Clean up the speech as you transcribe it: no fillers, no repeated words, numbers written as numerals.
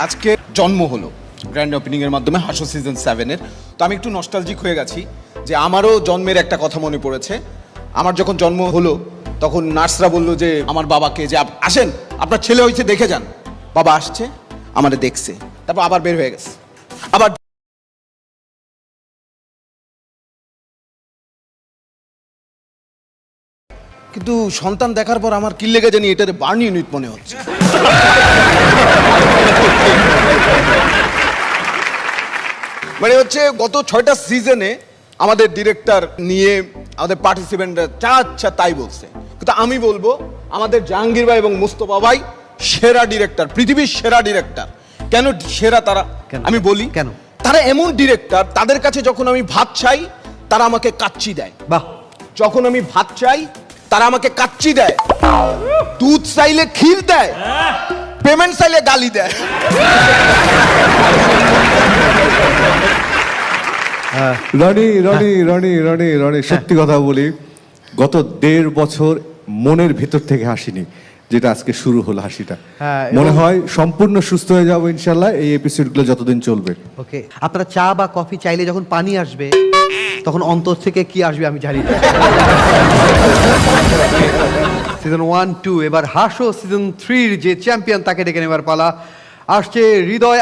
আজকে জন্ম হলো গ্র্যান্ড ওপেনিংয়ের মাধ্যমে হাসো সিজন 7-এর। তো আমি একটু নস্টালজিক হয়ে গেছি যে আমারও জন্মের একটা কথা মনে পড়েছে। আমার যখন জন্ম হলো তখন নার্সরা বলল যে আমার বাবাকে যে আসেন আপনার ছেলে হয়েছে দেখে যান। বাবা আসছে, আমাদের দেখছে, তারপর আবার বের হয়ে গেছে। আবার কিন্তু সন্তান দেখার পর আমার কি লেগে জানি এটার বার্ন ইউনিট মনে হচ্ছে। মানে হচ্ছে গত 6টা সিজনে আমাদের ডিরেক্টর নিয়ে আমাদের পার্টিসিপেন্টরা যা আচ্ছা তাই বলছে, কিন্তু আমি বলবো আমাদের জাহাঙ্গীর ভাই এবং মুস্তফা ভাই সেরা ডিরেক্টর, পৃথিবীর সেরা ডিরেক্টর। কেন সেরা তারা আমি বলি কেন? তারা এমন ডিরেক্টর, তাদের কাছে যখন আমি ভাত চাই তারা আমাকে কাচ্চি দেয়। বাহ, যখন আমি ভাত চাই তারা আমাকে কাচ্চি দেয়, দুধ চাইলে ক্ষীর দেয়, পেমেন্ট চাইলে গালি দেয়। রনি রনি রনি রনি রনি সত্যি কথা বলি, গত 1.5 বছর মনের ভিতর থেকে হাসিনি, যেটা আজকে শুরু হলো হাসিটা। হ্যাঁ, মনে হয় সম্পূর্ণ সুস্থ হয়ে যাবো ইনশাল্লাহ এই এপিসোডগুলো যতদিন চলবে। ওকে। আপনারা চা বা কফি চাইলে যখন পানি আসবে তখন অন্তর থেকে কি আসবে আমি জানি না। সিজন 1, 2, এবার হাসো সিজন 3 যে চ্যাম্পিয়ন তাকে ডেকে নেবার পালা। আসছে হৃদয়।